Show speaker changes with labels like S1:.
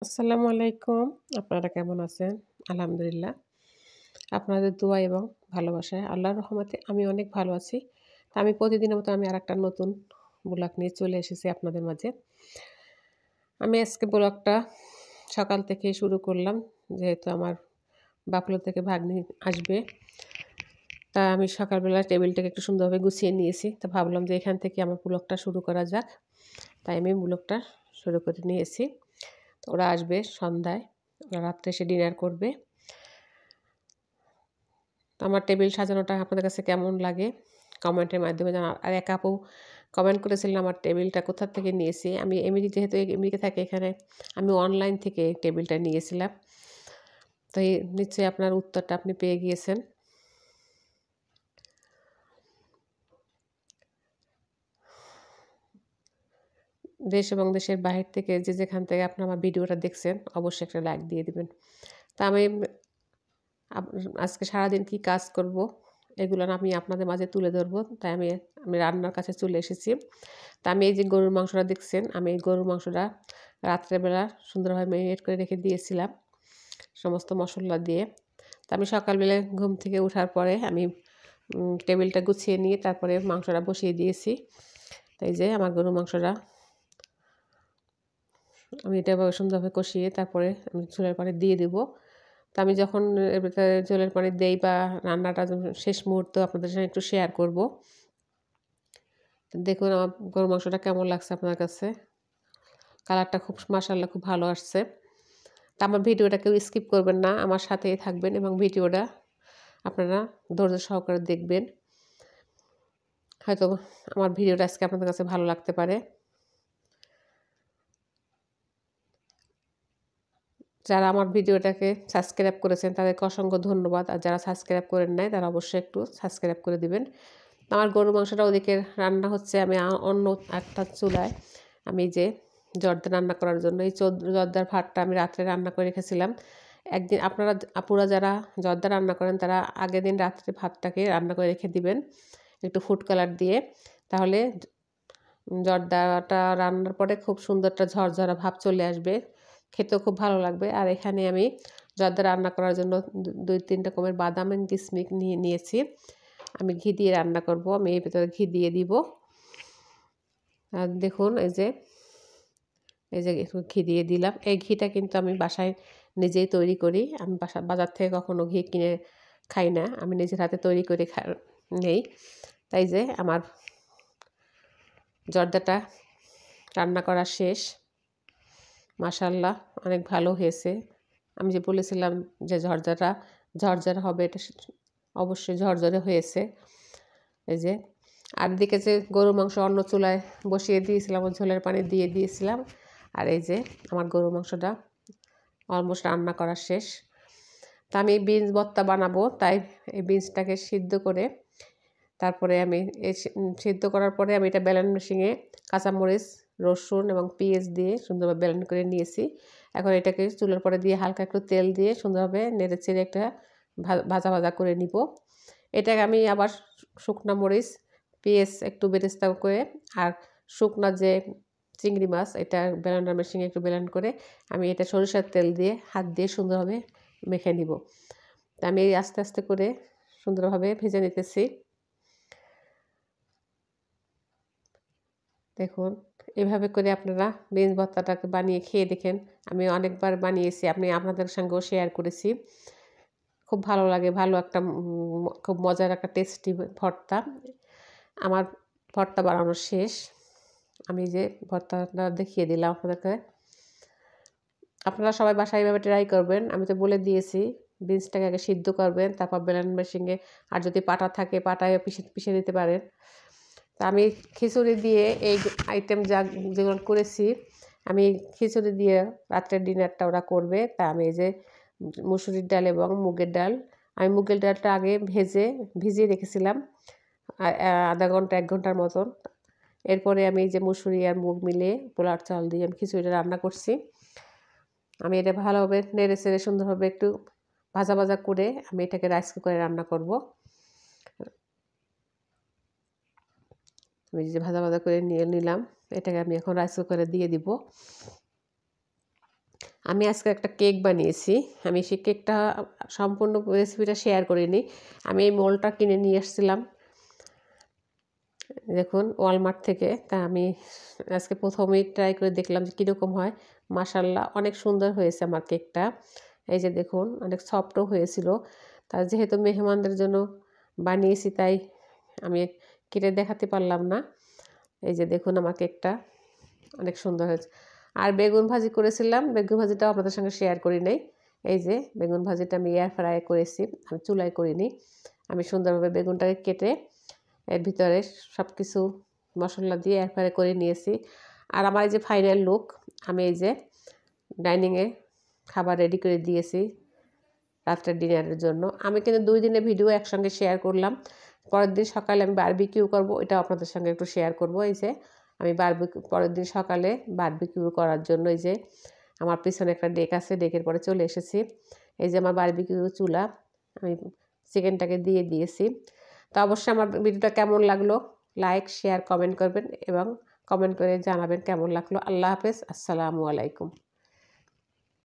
S1: আসসালামু আলাইকুম। আপনারা কেমন আছেন? আলহামদুলিল্লাহ। আপনাদের দোয়া এবং ভালোবাসায় আল্লাহর রহমতে আমি অনেক ভালো আছি। তো আমি প্রতিদিনের মতো আমি আরেকটা নতুন ব্লগ নিয়ে চলে এসেছি আপনাদের মাঝে। আমি আজকে ব্লগটা সকাল থেকেই শুরু করলাম। যেহেতু আমার বাফলো থেকে ভাগ্নি আসবে। তা আমি সকালবেলা টেবিলটাকে একটু সুন্দরভাবে গুছিয়ে নিয়েছি। তো ভাবলাম যে এখান থেকে আমার ব্লগটা শুরু করা যাক। তাই আমি ব্লগটা শুরু করে নিয়েছি। তো ওরা আসবে সন্ধ্যায়। ওরা রাত্রে এসে ডিনার করবে। তো আমার টেবিল সাজানোটা আপনাদের কাছে কেমন লাগে কমেন্টের মাধ্যমে জানা। আর এক আপু কমেন্ট করেছিলেন আমার টেবিলটা কোথা থেকে নিয়েছি। আমি যেহেতু আমেরিকা থাকি এখানে আমি অনলাইন থেকে টেবিলটা নিয়েছিলাম। তাই নিশ্চয়ই আপনার উত্তরটা আপনি পেয়ে গিয়েছেন। দেশ এবং দেশের বাহির থেকে যে যেখান থেকে আপনি আমার ভিডিওটা দেখছেন অবশ্যই একটা লাইক দিয়ে দিবেন। তা আমি আজকে সারাদিন কি কাজ করব এগুলো আমি আপনাদের মাঝে তুলে ধরবো। তাই আমি রান্নার কাছে চলে এসেছি। তা আমি এই যে গরুর মাংসটা দেখছেন, আমি এই গরুর মাংসটা রাত্রেবেলা সুন্দরভাবে ম্যারিনেট করে রেখে দিয়েছিলাম সমস্ত মশলা দিয়ে। তা আমি সকালবেলা ঘুম থেকে ওঠার পরে আমি টেবিলটা গুছিয়ে নিয়ে তারপরে মাংসটা বসিয়ে দিয়েছি। তাই যে আমার গরুর মাংসটা আমি এটা সুন্দরভাবে কষিয়ে তারপরে আমি চুলার পানি দিয়ে দেবো। তো আমি যখন এর ভেতরে জলের পানি দেই বা রান্নাটা শেষ মুহূর্ত আপনাদের সঙ্গে একটু শেয়ার করব। দেখুন আমার গরুর মাংসটা কেমন লাগছে আপনার কাছে। কালারটা খুব মাশাআল্লাহ খুব ভালো আসছে। তা আমার ভিডিওটা কেউ স্কিপ করবেন না, আমার সাথেই থাকবেন এবং ভিডিওটা আপনারা ধৈর্য সহকারে দেখবেন। হয়তো আমার ভিডিওটা আজকে আপনাদের কাছে ভালো লাগতে পারে। যারা আমার ভিডিওটাকে সাবস্ক্রাইব করেছেন তাদেরকে অসংখ্য ধন্যবাদ। আর যারা সাবস্ক্রাইব করেন নাই তারা অবশ্যই একটু সাবস্ক্রাইব করে দিবেন। আমার গরুর মাংসটা ওদিকে রান্না হচ্ছে। আমি অন্য একটা চুলায় আমি যে জর্দা রান্না করার জন্য এই জর্দার ভাতটা আমি রাত্রে রান্না করে রেখেছিলাম। একদিন আপনারা আপুরা যারা জর্দা রান্না করেন তারা আগের দিন রাত্রে ভাতটাকে রান্না করে রেখে দিবেন একটু ফুড কালার দিয়ে। তাহলে জর্দাটা রান্নার পরে খুব সুন্দর একটা ঝরঝরা ভাব চলে আসবে, খেতেও খুব ভালো লাগবে। আর এখানে আমি জর্দা রান্না করার জন্য 2-3 রকমের বাদাম এবং কিশমিশ নিয়েছি। আমি ঘি দিয়ে রান্না করব। আমি এর ভিতরে ঘি দিয়ে দিব। আর দেখুন এই যে একটু ঘি দিয়ে দিলাম। এই ঘিটা কিন্তু আমি বাসায় নিজেই তৈরি করি। আমি বাজার থেকে কখনো ঘি কিনে খাই না। আমি নিজের হাতে তৈরি করে নেই। তাই যে আমার জর্দাটা রান্না করা শেষ। মাশাআল্লাহ অনেক ভালো হয়েছে। আমি যে বলেছিলাম যে ঝরঝরা হবে, এটা অবশ্যই ঝরঝরে হয়েছে। এই যে আর এদিকে যে গরুর মাংস অন্য চুলায় বসিয়ে দিয়েছিলাম, ঝোলের পানি দিয়ে দিয়েছিলাম। আর এই যে আমার গরুর মাংসটা অলমোস্ট রান্না করা শেষ। তা আমি বিনস ভর্তা বানাবো, তাই এই বিনসটাকে সিদ্ধ করে তারপরে আমি সিদ্ধ করার পরে আমি এটা ব্লেন্ডার মেশিনে কাঁচামরিচ, রসুন এবং পেঁয়াজ দিয়ে সুন্দরভাবে ব্লেন্ড করে নিয়েছি। এখন এটাকে চুলার পরে দিয়ে হালকা একটু তেল দিয়ে সুন্দরভাবে নেড়েচেড়ে একটা ভাজা ভাজা করে নিব। এটাকে আমি আবার শুকনো মরিচ, পেঁয়াজ একটু বেরেস্তা করে আর শুকনা যে চিংড়ি মাছ এটা ব্লেন্ডার মেশিনে একটু ব্লেন্ড করে আমি এটা সরিষার তেল দিয়ে হাত দিয়ে সুন্দরভাবে মেখে নিব। তা আমি আস্তে আস্তে করে সুন্দরভাবে ভেজে নিতেছি। দেখুন এভাবে করে আপনারা বিনস ভর্তাটাকে বানিয়ে খেয়ে দেখেন। আমি অনেকবার বানিয়েছি, আপনাদের সঙ্গেও শেয়ার করেছি। খুব ভালো লাগে, ভালো একটা খুব মজার একটা টেস্টি ভর্তা। আমার ভর্তা বানানো শেষ। আমি যে ভর্তাটা দেখিয়ে দিলাম আপনাদেরকে। আপনারা সবাই বাসায় এভাবে ট্রাই করবেন। আমি তো বলে দিয়েছি বিনসটাকে আগে সিদ্ধ করবেন, তারপর ব্লেন্ডার মেশিনে আর যদি পাটা থাকে পাটায়ও পিষে নিতে পারেন। তা আমি খিচুড়ি দিয়ে এই আইটেম যেগুলো করেছি, আমি খিচুড়ি দিয়ে রাত্রের ডিনারটা ওরা করবে। তা আমি এই যে মুসুরির ডাল এবং মুগের ডাল, আমি মুগের ডালটা আগে ভিজিয়ে রেখেছিলাম আধা ঘন্টা 1 ঘন্টার মতন। এরপরে আমি এই যে মুসুরি আর মুগ মিলে পোলার চাল দিয়ে আমি খিচুড়িটা রান্না করছি। আমি এটা ভালোভাবে নেড়ে চেড়ে সুন্দরভাবে একটু ভাজা ভাজা করে আমি এটাকে রাইস কুকারে রান্না করব। আমি যে ভাজা ভাজা করে নিয়ে নিলাম, এটাকে আমি এখন রাইস কুকারে দিয়ে দিব। আমি আজকে একটা কেক বানিয়েছি। আমি সেই কেকটা সম্পূর্ণ রেসিপিটা শেয়ার করিনি। আমি এই মোল্ডটা কিনে নিয়ে এসেছিলাম দেখুন ওয়ালমার্ট থেকে। তা আমি আজকে প্রথমেই ট্রাই করে দেখলাম যে কীরকম হয়। মাশাআল্লাহ অনেক সুন্দর হয়েছে আমার কেকটা। এই যে দেখুন অনেক সফটও হয়েছিল। তা যেহেতু মেহমানদের জন্য বানিয়েছি তাই আমি কেটে দেখাতে পারলাম না। এই যে দেখুন আমার কেকটা অনেক সুন্দর হয়েছে। আর বেগুন ভাজি করেছিলাম, বেগুন ভাজিটাও আপনাদের সঙ্গে শেয়ার করি নাই। এই যে বেগুন ভাজিটা আমি এয়ার ফ্রাই করেছি, আমি চুলায় করিনি। আমি সুন্দরভাবে বেগুনটাকে কেটে এর ভিতরে সব কিছু মশলা দিয়ে এয়ার ফ্রাই করে নিয়েছি। আর আমার এই যে ফাইনাল লুক, আমি এই যে ডাইনিংয়ে খাবার রেডি করে দিয়েছি রাত্রের ডিনারের জন্য। আমি কিন্তু 2 দিনের ভিডিও একসঙ্গে শেয়ার করলাম। পরের দিন সকালে আমি বারবিকিউ করব, এটাও আপনাদের সঙ্গে একটু শেয়ার করব। এই যে আমি পরের দিন সকালে বারবিকিউ করার জন্য এই যে আমার পিছনে একটা ডেক আছে, ডেকের পরে চলে এসেছি। এই যে আমার বারবিকিউ চুলা, আমি চিকেনটাকে দিয়ে দিয়েছি। তো অবশ্যই আমার ভিডিওটা কেমন লাগলো লাইক, শেয়ার, কমেন্ট করবেন এবং কমেন্ট করে জানাবেন কেমন লাগলো। আল্লাহ হাফেজ, আসসালামু আলাইকুম।